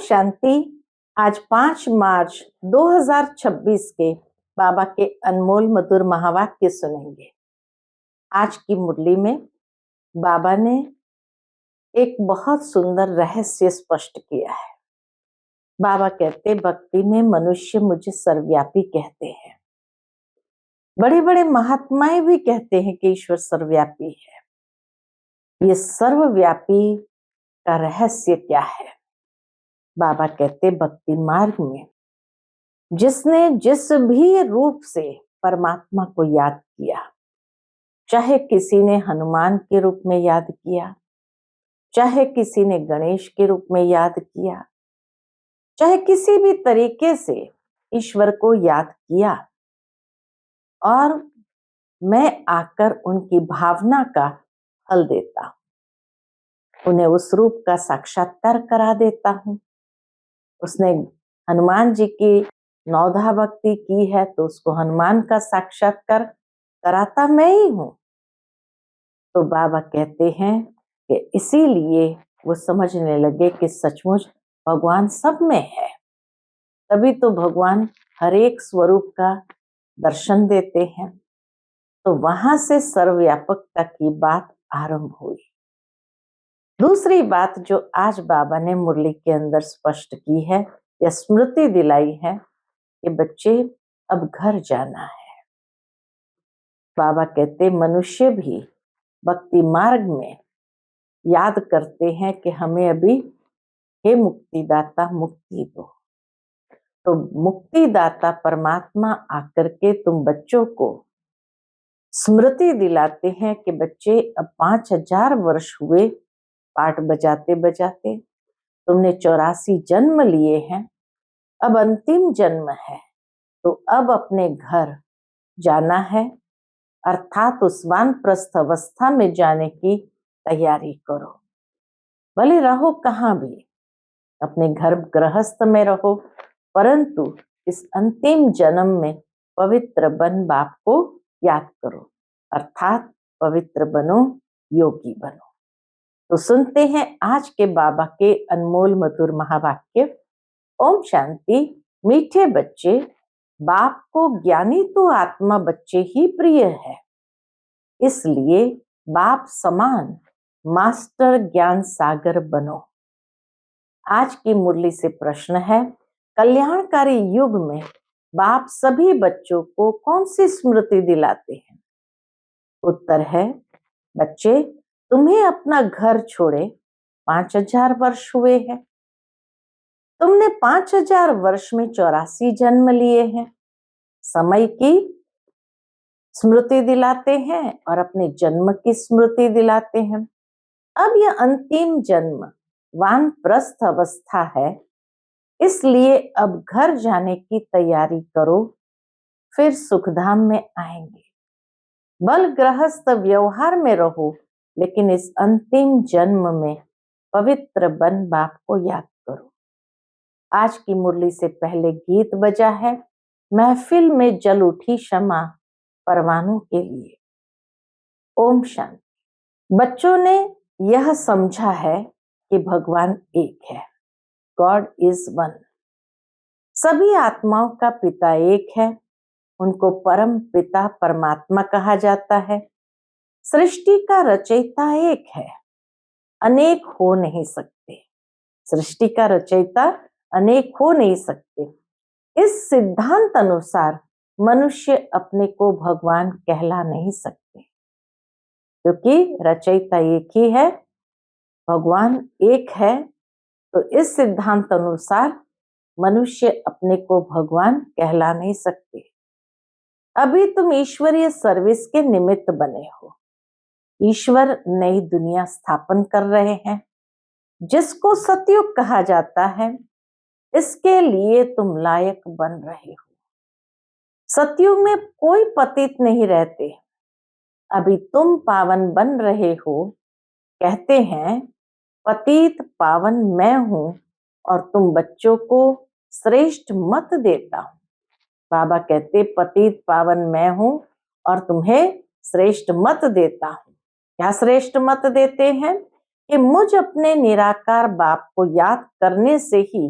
शांति। आज 5 मार्च 2026 के बाबा के अनमोल मधुर महावाक्य सुनेंगे। आज की मुरली में बाबा ने एक बहुत सुंदर रहस्य स्पष्ट किया है। बाबा कहते, भक्ति में मनुष्य मुझे सर्वव्यापी कहते हैं। बड़े बड़े महात्माएं भी कहते हैं कि ईश्वर सर्वव्यापी है। ये सर्वव्यापी का रहस्य क्या है? बाबा कहते, भक्ति मार्ग में जिसने जिस भी रूप से परमात्मा को याद किया, चाहे किसी ने हनुमान के रूप में याद किया, चाहे किसी ने गणेश के रूप में याद किया, चाहे किसी भी तरीके से ईश्वर को याद किया, और मैं आकर उनकी भावना का फल देता हूं, उन्हें उस रूप का साक्षात्कार करा देता हूं। उसने हनुमान जी की नौधा भक्ति की है तो उसको हनुमान का साक्षात्कार कराता मैं ही हूं। तो बाबा कहते हैं कि इसीलिए वो समझने लगे कि सचमुच भगवान सब में है। तभी तो भगवान हर एक स्वरूप का दर्शन देते हैं। तो वहां से सर्वव्यापकता की बात आरंभ हुई। दूसरी बात जो आज बाबा ने मुरली के अंदर स्पष्ट की है या स्मृति दिलाई है कि बच्चे अब घर जाना है। बाबा कहते, मनुष्य भी भक्ति मार्ग में याद करते हैं कि हमें अभी हे मुक्तिदाता मुक्ति दो। तो मुक्तिदाता परमात्मा आकर के तुम बच्चों को स्मृति दिलाते हैं कि बच्चे अब 5000 वर्ष हुए पाठ बजाते बजाते, तुमने 84 जन्म लिए हैं, अब अंतिम जन्म है, तो अब अपने घर जाना है, अर्थात उस वानप्रस्थ अवस्था में जाने की तैयारी करो। भले रहो कहाँ भी, अपने घर गृहस्थ में रहो, परंतु इस अंतिम जन्म में पवित्र बन बाप को याद करो, अर्थात पवित्र बनो, योगी बनो। तो सुनते हैं आज के बाबा के अनमोल मधुर महावाक्य। ओम शांति। मीठे बच्चे, बाप को ज्ञानी तो आत्मा बच्चे ही प्रिय है, इसलिए बाप समान मास्टर ज्ञान सागर बनो। आज की मुरली से प्रश्न है, कल्याणकारी युग में बाप सभी बच्चों को कौन सी स्मृति दिलाते हैं? उत्तर है, बच्चे तुम्हें अपना घर छोड़े 5000 वर्ष हुए हैं। तुमने 5000 वर्ष में 84 जन्म लिए हैं। समय की स्मृति दिलाते हैं और अपने जन्म की स्मृति दिलाते हैं। अब यह अंतिम जन्म वानप्रस्थ अवस्था है, इसलिए अब घर जाने की तैयारी करो, फिर सुखधाम में आएंगे। बल गृहस्थ व्यवहार में रहो, लेकिन इस अंतिम जन्म में पवित्र बन बाप को याद करो। आज की मुरली से पहले गीत बजा है, महफिल में जल उठी शमा परवानों के लिए। ओम शांति। बच्चों ने यह समझा है कि भगवान एक है, गॉड इज वन। सभी आत्माओं का पिता एक है, उनको परम पिता परमात्मा कहा जाता है। सृष्टि का रचयिता एक है, अनेक हो नहीं सकते। सृष्टि का रचयिता अनेक हो नहीं सकते। इस सिद्धांत अनुसार मनुष्य अपने को भगवान कहला नहीं सकते, क्योंकि रचयिता एक ही है, भगवान एक है। तो इस सिद्धांत अनुसार मनुष्य अपने को भगवान कहला नहीं सकते। अभी तुम ईश्वरीय सर्विस के निमित्त बने हो। ईश्वर नई दुनिया स्थापन कर रहे हैं, जिसको सतयुग कहा जाता है। इसके लिए तुम लायक बन रहे हो। सतयुग में कोई पतित नहीं रहते। अभी तुम पावन बन रहे हो। कहते हैं, पतित पावन मैं हूं और तुम बच्चों को श्रेष्ठ मत देता हूं। बाबा कहते, पतित पावन मैं हूं और तुम्हें श्रेष्ठ मत देता हूं। क्या श्रेष्ठ मत देते हैं? कि मुझ अपने निराकार बाप को याद करने से ही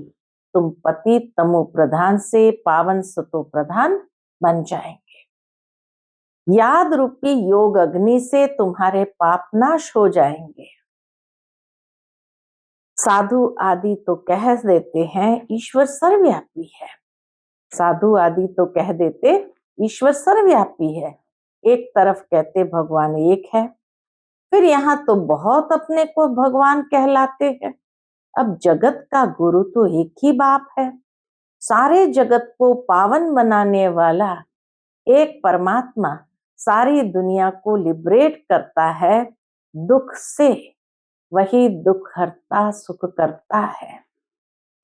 तुम पतित तमो प्रधान से पावन सतो प्रधान बन जाएंगे। याद रूपी योग अग्नि से तुम्हारे पाप नाश हो जाएंगे। साधु आदि तो कह देते हैं ईश्वर सर्वव्यापी है। साधु आदि तो कह देते ईश्वर सर्वव्यापी है। एक तरफ कहते भगवान एक है, फिर यहाँ तो बहुत अपने को भगवान कहलाते हैं। अब जगत का गुरु तो एक ही बाप है। सारे जगत को पावन बनाने वाला एक परमात्मा सारी दुनिया को लिबरेट करता है दुख से। वही दुख हरता सुख करता है।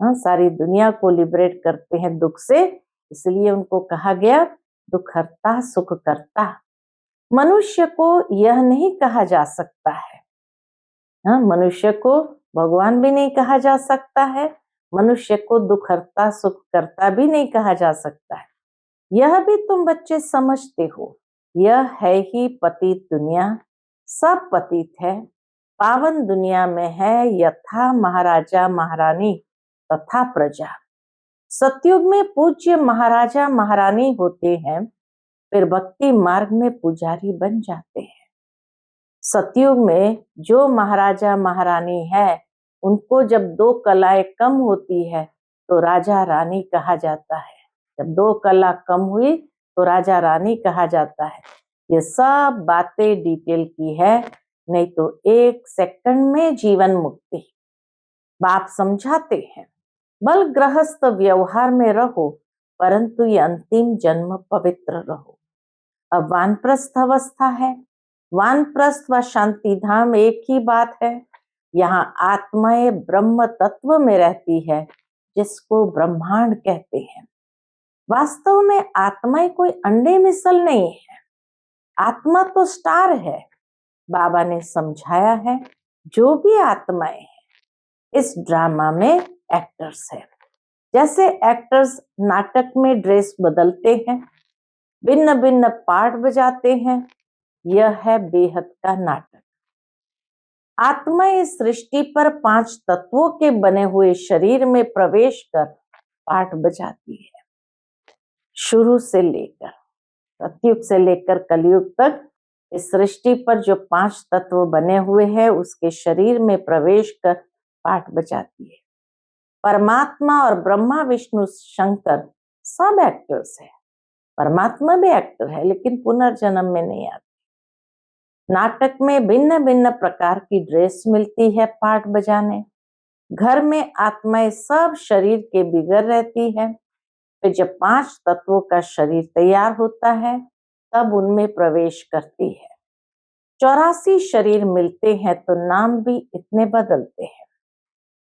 हाँ, सारी दुनिया को लिबरेट करते हैं दुख से, इसलिए उनको कहा गया दुख हरता सुख करता। मनुष्य को यह नहीं कहा जा सकता है। हाँ, मनुष्य को भगवान भी नहीं कहा जा सकता है, मनुष्य को दुख हरता सुख करता भी नहीं कहा जा सकता है। यह भी तुम बच्चे समझते हो। यह है ही पतित दुनिया, सब पतित है। पावन दुनिया में है यथा महाराजा महारानी तथा प्रजा। सतयुग में पूज्य महाराजा महारानी होते हैं, फिर भक्ति मार्ग में पुजारी बन जाते हैं। सतयुग में जो महाराजा महारानी है, उनको जब दो कलाएं कम होती है तो राजा रानी कहा जाता है। जब दो कला कम हुई तो राजा रानी कहा जाता है। ये सब बातें डिटेल की है, नहीं तो 1 सेकंड में जीवन मुक्ति। बाप समझाते हैं बल गृहस्थ व्यवहार में रहो, परंतु ये अंतिम जन्म पवित्र रहो। अब वानप्रस्थ अवस्था है। वानप्रस्थ व शांति धाम एक ही बात है। यहाँ आत्माएं ब्रह्म तत्व में रहती है, जिसको ब्रह्मांड कहते हैं। वास्तव में आत्माएं कोई अंडे मिसल नहीं है। आत्मा तो स्टार है। बाबा ने समझाया है जो भी आत्माएं हैं इस ड्रामा में एक्टर्स है। जैसे एक्टर्स नाटक में ड्रेस बदलते हैं, भिन्न भिन्न पार्ट बजाते हैं, यह है बेहद का नाटक। आत्मा इस सृष्टि पर 5 तत्वों के बने हुए शरीर में प्रवेश कर पार्ट बजाती है। शुरू से लेकर सतयुग से लेकर कलयुग तक इस सृष्टि पर जो 5 तत्व बने हुए हैं, उसके शरीर में प्रवेश कर पार्ट बजाती है। परमात्मा और ब्रह्मा विष्णु शंकर सब एक्टर्स है। परमात्मा भी एक्टर है, लेकिन पुनर्जन्म में नहीं आते। नाटक में भिन्न भिन्न प्रकार की ड्रेस मिलती है पार्ट बजाने। घर में आत्माएं सब शरीर के बिगड़ रहती है। फिर जब 5 तत्वों का शरीर तैयार होता है, तब उनमें प्रवेश करती है। 84 शरीर मिलते हैं तो नाम भी इतने बदलते हैं।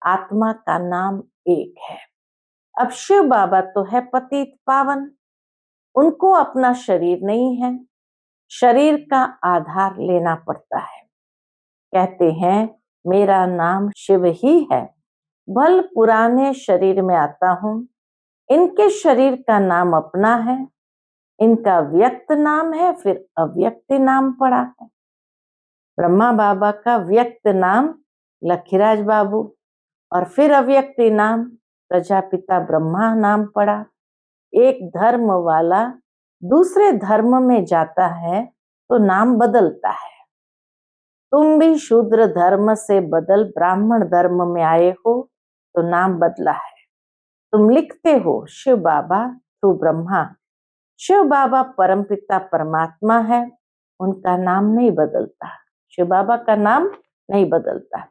आत्मा का नाम एक है। अब शिव बाबा तो है पतित पावन, उनको अपना शरीर नहीं है, शरीर का आधार लेना पड़ता है। कहते हैं मेरा नाम शिव ही है, भल पुराने शरीर में आता हूं। इनके शरीर का नाम अपना है, इनका व्यक्त नाम है, फिर अव्यक्त नाम पड़ा है। ब्रह्मा बाबा का व्यक्त नाम लखीराज बाबू और फिर अव्यक्त नाम प्रजापिता ब्रह्मा नाम पड़ा। एक धर्म वाला दूसरे धर्म में जाता है तो नाम बदलता है। तुम भी शूद्र धर्म से बदल ब्राह्मण धर्म में आए हो तो नाम बदला है। तुम लिखते हो शिव बाबा थ्रू ब्रह्मा। शिव बाबा परमपिता परमात्मा है, उनका नाम नहीं बदलता। शिव बाबा का नाम नहीं बदलता।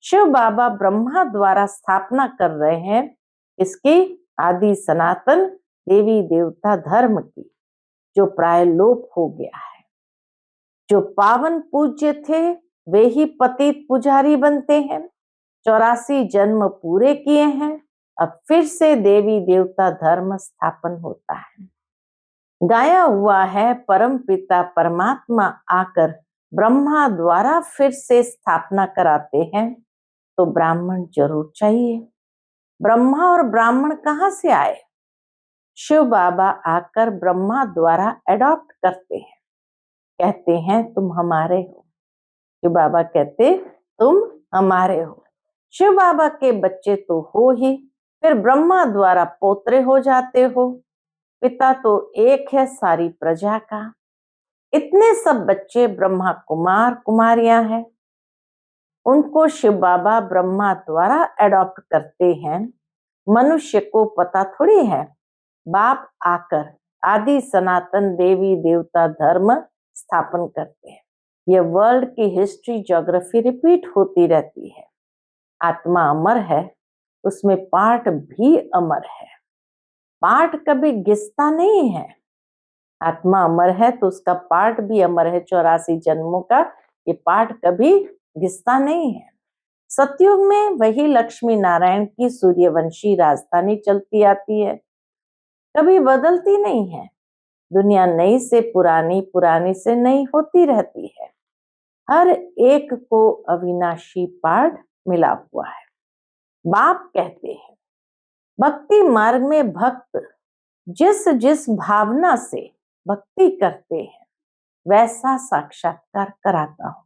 शिव बाबा ब्रह्मा द्वारा स्थापना कर रहे हैं इसकी आदि सनातन देवी देवता धर्म की, जो प्राय लोप हो गया है। जो पावन पूज्य थे वे ही पतित पुजारी बनते हैं। 84 जन्म पूरे किए हैं, अब फिर से देवी देवता धर्म स्थापन होता है। गाया हुआ है परम पिता परमात्मा आकर ब्रह्मा द्वारा फिर से स्थापना कराते हैं, तो ब्राह्मण जरूर चाहिए। ब्रह्मा और ब्राह्मण कहाँ से आए? शिव बाबा आकर ब्रह्मा द्वारा एडॉप्ट करते हैं, कहते हैं तुम हमारे हो। शिव बाबा कहते तुम हमारे हो। शिव बाबा के बच्चे तो हो ही, फिर ब्रह्मा द्वारा पोत्रे हो जाते हो। पिता तो एक है सारी प्रजा का। इतने सब बच्चे ब्रह्मा कुमार कुमारियां हैं, उनको शिव बाबा ब्रह्मा द्वारा एडॉप्ट करते हैं। मनुष्य को पता थोड़ी है। बाप आकर आदि सनातन देवी देवता धर्म स्थापन करते हैं। ये वर्ल्ड की हिस्ट्री ज्योग्राफी रिपीट होती रहती है। आत्मा अमर है, उसमें पार्ट भी अमर है। पार्ट कभी घिसता नहीं है। आत्मा अमर है तो उसका पार्ट भी अमर है। 84 जन्मों का ये पार्ट कभी घिसता नहीं है। सतयुग में वही लक्ष्मी नारायण की सूर्यवंशी राजधानी चलती आती है, कभी बदलती नहीं है। दुनिया नई से पुरानी, पुरानी से नई होती रहती है। हर एक को अविनाशी पार्ट मिला हुआ है। बाप कहते हैं भक्ति मार्ग में भक्त जिस जिस भावना से भक्ति करते हैं वैसा साक्षात्कार कराता हूं।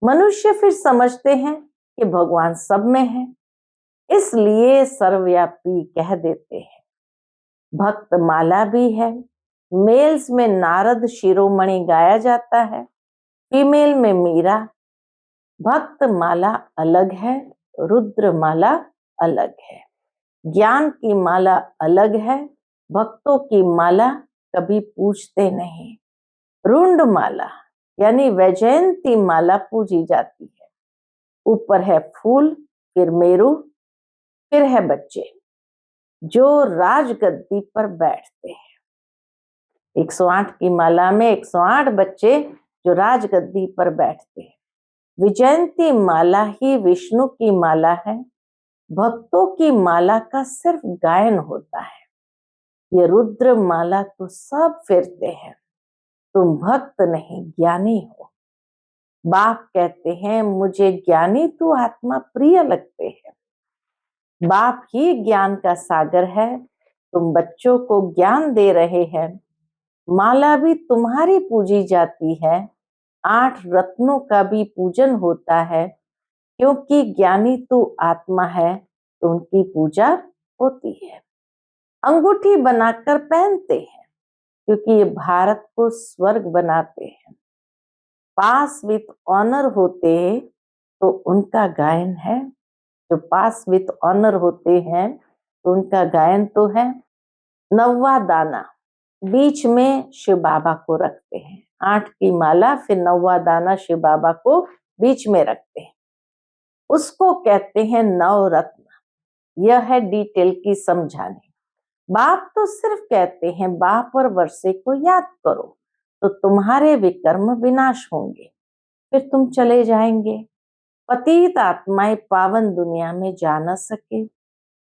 मनुष्य फिर समझते हैं कि भगवान सब में है, इसलिए सर्वव्यापी कह देते हैं। भक्त माला भी है। मेल्स में नारद शिरोमणि गाया जाता है, फीमेल में मीरा। भक्त माला अलग है, रुद्र माला अलग है। ज्ञान की माला अलग है। भक्तों की माला कभी पूछते नहीं। रुंड माला यानी वैजयंती माला पूजी जाती है। ऊपर है फूल, फिर मेरू, फिर है बच्चे जो राजगद्दी पर बैठते हैं। 108 की माला में 108 बच्चे जो राजगद्दी पर बैठते हैं। विजयंती माला ही विष्णु की माला है। भक्तों की माला का सिर्फ गायन होता है। ये रुद्र माला तो सब फिरते हैं। तुम भक्त नहीं ज्ञानी हो। बाप कहते हैं मुझे ज्ञानी तू आत्मा प्रिय लगते हैं। बाप ही ज्ञान का सागर है। तुम बच्चों को ज्ञान दे रहे हैं। माला भी तुम्हारी पूजी जाती है। 8 रत्नों का भी पूजन होता है, क्योंकि ज्ञानी तू आत्मा है तो उनकी पूजा होती है। अंगूठी बनाकर पहनते हैं क्योंकि ये भारत को स्वर्ग बनाते हैं। पास विथ ऑनर होते हैं तो उनका गायन है। जो पास विथ ऑनर होते हैं तो उनका गायन तो है। 9वां दाना बीच में शिव बाबा को रखते हैं। 8 की माला, फिर 9वां दाना शिव बाबा को बीच में रखते हैं। उसको कहते हैं नवरत्न। यह है डिटेल की समझाने। बाप तो सिर्फ कहते हैं बाप और वर्षे को याद करो तो तुम्हारे विकर्म विनाश होंगे, फिर तुम चले जाएंगे। पतित आत्माएं पावन दुनिया में जा न सके।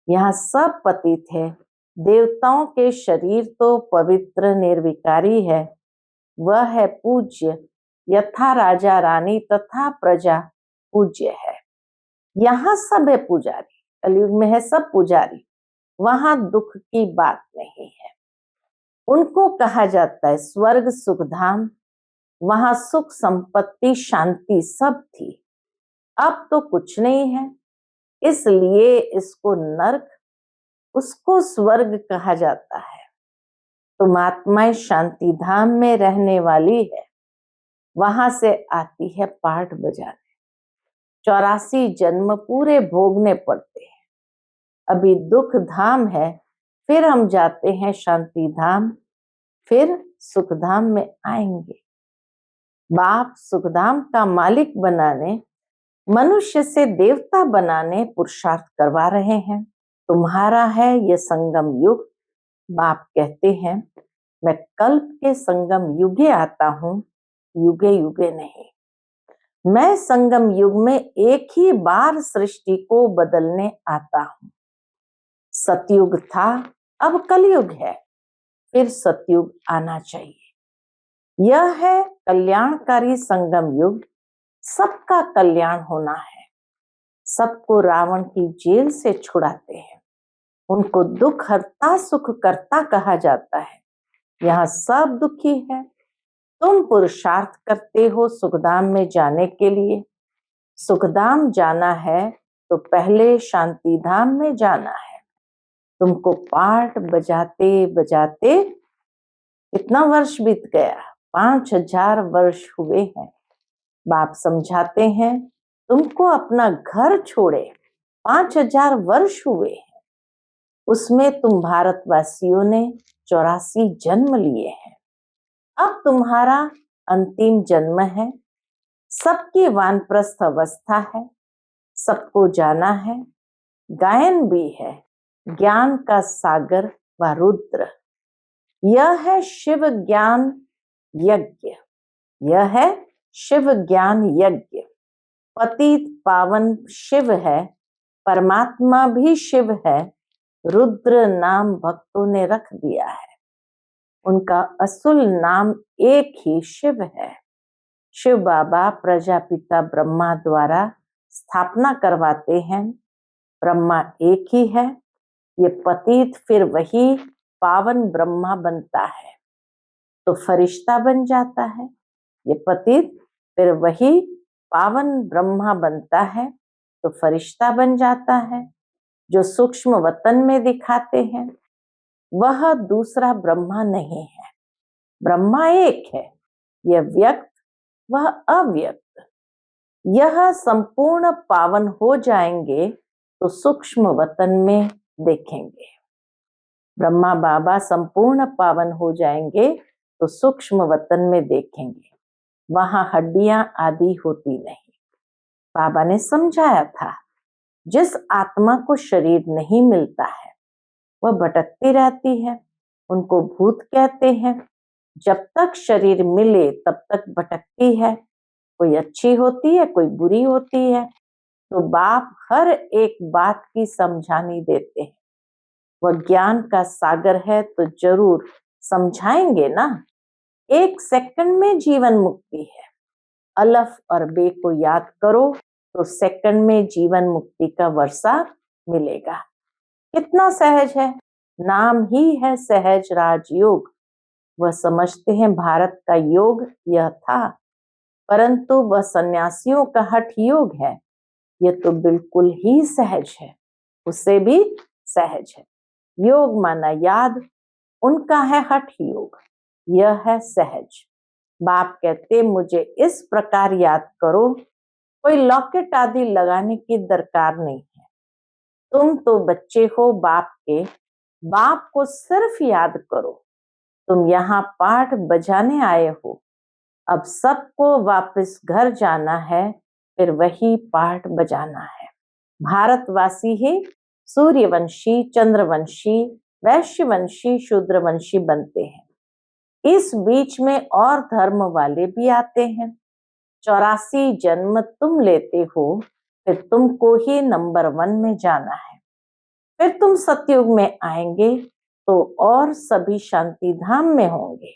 यहाँ सब पतित है। देवताओं के शरीर तो पवित्र निर्विकारी है। वह है पूज्य, यथा राजा रानी तथा प्रजा पूज्य है। यहाँ सब है पुजारी। कलयुग में है सब पुजारी। वहां दुख की बात नहीं है। उनको कहा जाता है स्वर्ग सुखधाम। वहां सुख संपत्ति शांति सब थी, अब तो कुछ नहीं है, इसलिए इसको नरक, उसको स्वर्ग कहा जाता है। तुम आत्माएं शांति धाम में रहने वाली है, वहां से आती है पाठ बजाने। 84 जन्म पूरे भोगने पड़ते हैं। अभी दुख धाम है, फिर हम जाते हैं शांति धाम, फिर सुखधाम में आएंगे। बाप सुखधाम का मालिक बनाने, मनुष्य से देवता बनाने पुरुषार्थ करवा रहे हैं। तुम्हारा है ये संगम युग। बाप कहते हैं मैं कल्प के संगम युगे आता हूं, युगे युगे नहीं। मैं संगम युग में एक ही बार सृष्टि को बदलने आता हूं। सतयुग था, अब कलयुग है, फिर सतयुग आना चाहिए। यह है कल्याणकारी संगम युग। सबका कल्याण होना है। सबको रावण की जेल से छुड़ाते हैं। उनको दुख हरता सुख करता कहा जाता है। यहाँ सब दुखी है। तुम पुरुषार्थ करते हो सुखधाम में जाने के लिए। सुखधाम जाना है तो पहले शांति धाम में जाना है। तुमको पाठ बजाते बजाते कितना वर्ष बीत गया, 5000 वर्ष हुए हैं। बाप समझाते हैं तुमको अपना घर छोड़े 5000 वर्ष हुए हैं, उसमें तुम भारतवासियों ने 84 जन्म लिए हैं। अब तुम्हारा अंतिम जन्म है। सबकी वानप्रस्थ अवस्था है, सबको जाना है। गायन भी है, ज्ञान का सागर व रुद्र। यह है शिव ज्ञान यज्ञ, यह है शिव ज्ञान यज्ञ। पतित पावन शिव है, परमात्मा भी शिव है। रुद्र नाम भक्तों ने रख दिया है, उनका असुल नाम एक ही शिव है। शिव बाबा प्रजापिता ब्रह्मा द्वारा स्थापना करवाते हैं। ब्रह्मा एक ही है, ये पतित फिर वही पावन ब्रह्मा बनता है तो फरिश्ता बन जाता है। ये पतित फिर वही पावन ब्रह्मा बनता है तो फरिश्ता बन जाता है। जो सूक्ष्म वतन में दिखाते हैं वह दूसरा ब्रह्मा नहीं है, ब्रह्मा एक है। यह व्यक्त वह अव्यक्त। यह संपूर्ण पावन हो जाएंगे तो सूक्ष्म वतन में देखेंगे। ब्रह्मा बाबा संपूर्ण पावन हो जाएंगे तो सूक्ष्म वतन में देखेंगे, वहां हड्डियां आदि होती नहीं। बाबा ने समझाया था जिस आत्मा को शरीर नहीं मिलता है वह भटकती रहती है, उनको भूत कहते हैं। जब तक शरीर मिले तब तक भटकती है, कोई अच्छी होती है कोई बुरी होती है। तो बाप हर एक बात की समझानी देते हैं। वह ज्ञान का सागर है तो जरूर समझाएंगे ना। 1 सेकंड में जीवन मुक्ति है। अलफ और बे को याद करो तो सेकंड में जीवन मुक्ति का वर्षा मिलेगा। कितना सहज है, नाम ही है सहज राजयोग। वह समझते हैं भारत का योग यह था, परंतु वह सन्यासियों का हठ योग है। यह तो बिल्कुल ही सहज है, उससे भी सहज है। योग माना याद, उनका है हठ योग, यह है सहज। बाप कहते मुझे इस प्रकार याद करो, कोई लॉकेट आदि लगाने की दरकार नहीं है। तुम तो बच्चे हो बाप के, बाप को सिर्फ याद करो। तुम यहाँ पाठ बजाने आए हो, अब सबको वापस घर जाना है, फिर वही पाठ बजाना है। भारतवासी ही सूर्यवंशी, चंद्रवंशी, वैश्यवंशी, शूद्रवंशी बनते हैं। इस बीच में और धर्म वाले भी आते हैं। 84 जन्म तुम लेते हो, फिर तुमको ही नंबर 1 में जाना है। फिर तुम सतयुग में आएंगे तो और सभी शांति धाम में होंगे।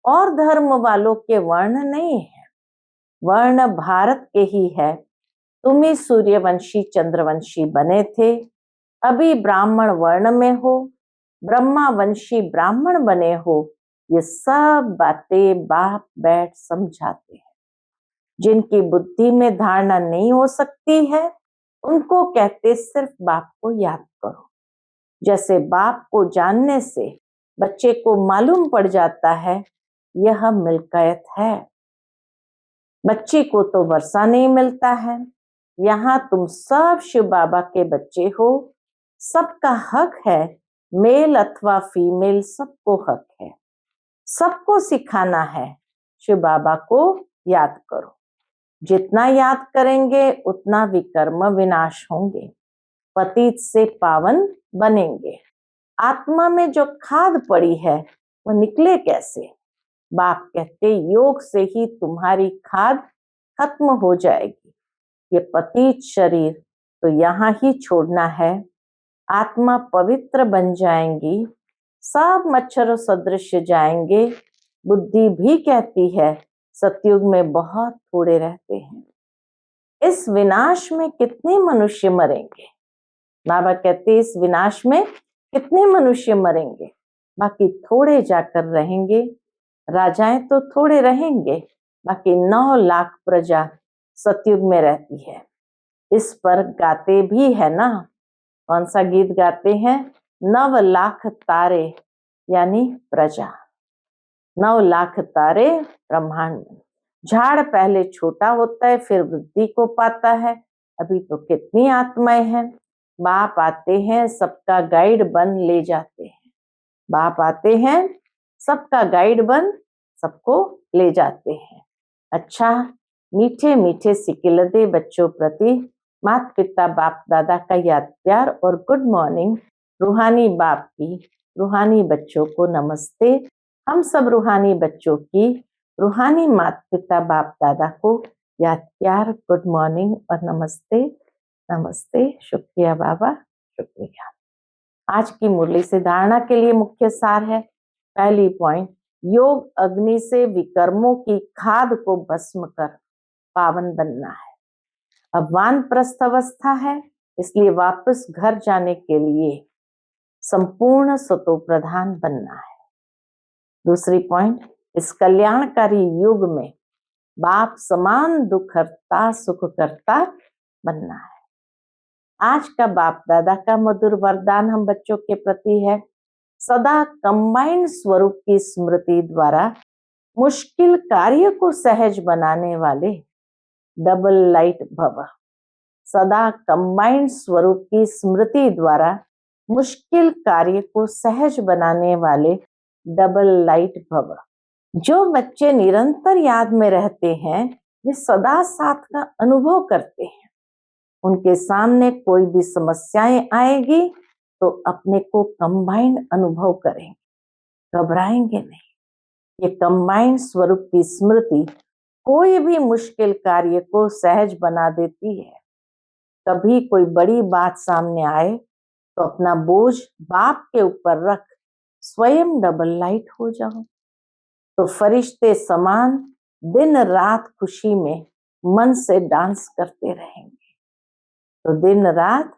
और धर्म वालों के वर्ण नहीं है, वर्ण भारत के ही है। तुम ही सूर्यवंशी चंद्रवंशी बने थे, अभी ब्राह्मण वर्ण में हो, ब्रह्मावंशी ब्राह्मण बने हो। ये सब बातें बाप बैठ समझाते हैं। जिनकी बुद्धि में धारणा नहीं हो सकती है उनको कहते सिर्फ बाप को याद करो। जैसे बाप को जानने से बच्चे को मालूम पड़ जाता है यह मिल्कियत है। बच्चे को तो वर्षा नहीं मिलता है। यहाँ तुम सब शिव बाबा के बच्चे हो, सबका हक है, मेल अथवा फीमेल सबको हक है। सबको सिखाना है, शिव बाबा को याद करो। जितना याद करेंगे उतना विकर्म विनाश होंगे, पतित से पावन बनेंगे। आत्मा में जो खाद पड़ी है वह निकले कैसे? बाप कहते योग से ही तुम्हारी खाद खत्म हो जाएगी। ये पतित शरीर तो यहाँ ही छोड़ना है। आत्मा पवित्र बन जाएंगी, सब मच्छरों सदृश जाएंगे। बुद्धि भी कहती है सतयुग में बहुत थोड़े रहते हैं। इस विनाश में कितने मनुष्य मरेंगे? बाबा कहते इस विनाश में कितने मनुष्य मरेंगे, बाकी थोड़े जाकर रहेंगे। राजाएं तो थोड़े रहेंगे, बाकी 9 लाख प्रजा सतयुग में रहती है। इस पर गाते भी है ना। कौन सा गीत गाते हैं? 9 लाख तारे यानी प्रजा, 9 लाख तारे ब्रह्मांड में। झाड़ पहले छोटा होता है फिर वृद्धि को पाता है। अभी तो कितनी आत्माएं हैं। बाप आते हैं सबका गाइड बन ले जाते हैं। बाप आते हैं सबका गाइड बन सबको ले जाते हैं। अच्छा, मीठे मीठे सिकिलदे बच्चों प्रति माता पिता बाप दादा का याद प्यार और गुड मॉर्निंग। रूहानी बाप की रूहानी बच्चों को नमस्ते। हम सब रूहानी बच्चों की रूहानी माता पिता बाप दादा को याद प्यार, गुड मॉर्निंग और नमस्ते। नमस्ते। शुक्रिया बाबा, शुक्रिया। आज की मुरली से धारणा के लिए मुख्य सार है। पहली पॉइंट, योग अग्नि से विकर्मों की खाद को भस्म कर पावन बनना है। अब वानप्रस्थ अवस्था है, इसलिए वापस घर जाने के लिए संपूर्ण सतो प्रधान बनना है। दूसरी पॉइंट, इस कल्याणकारी युग में बाप समान दुख हरता सुख करता बनना है। आज का बाप दादा का मधुर वरदान हम बच्चों के प्रति है, सदा कंबाइंड स्वरूप की स्मृति द्वारा मुश्किल कार्य को सहज बनाने वाले डबल लाइट भव। सदा कंबाइंड स्वरूप की स्मृति द्वारा मुश्किल कार्य को सहज बनाने वाले डबल लाइट भव। जो बच्चे निरंतर याद में रहते हैं वे सदा साथ का अनुभव करते हैं। उनके सामने कोई भी समस्याएं आएगी तो अपने को कंबाइंड अनुभव करेंगे, घबराएंगे नहीं। ये कंबाइंड स्वरूप की स्मृति कोई भी मुश्किल कार्य को सहज बना देती है। कभी कोई बड़ी बात सामने आए तो अपना बोझ बाप के ऊपर रख स्वयं डबल लाइट हो जाओ, तो फरिश्ते समान दिन रात खुशी में मन से डांस करते रहेंगे। तो दिन रात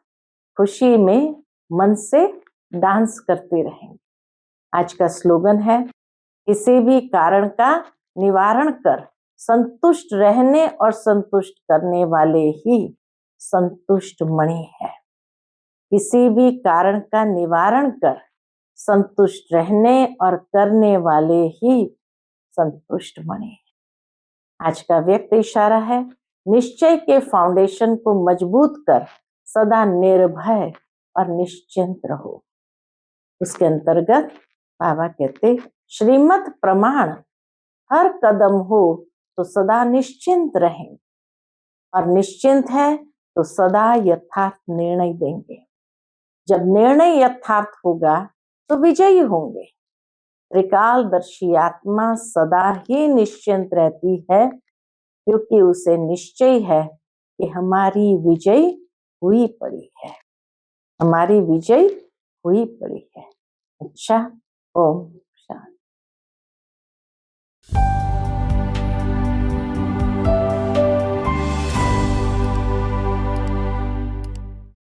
खुशी में मन से डांस करते रहेंगे। आज का स्लोगन है, किसी भी कारण का निवारण कर संतुष्ट रहने और संतुष्ट करने वाले ही संतुष्ट मणि है। किसी भी कारण का निवारण कर संतुष्ट रहने और करने वाले ही संतुष्ट मणि है। आज का व्यक्त इशारा है, निश्चय के फाउंडेशन को मजबूत कर सदा निर्भय और निश्चिंत रहो। उसके अंतर्गत बाबा कहते, श्रीमत प्रमाण हर कदम हो तो सदा निश्चिंत रहें, और निश्चिंत है तो सदा यथार्थ निर्णय देंगे। जब निर्णय यथार्थ होगा तो विजयी होंगे। त्रिकालदर्शी आत्मा सदा ही निश्चिंत रहती है, क्योंकि उसे निश्चय है कि हमारी विजय हुई पड़ी है, हमारी विजय हुई पड़ी है। अच्छा, ओम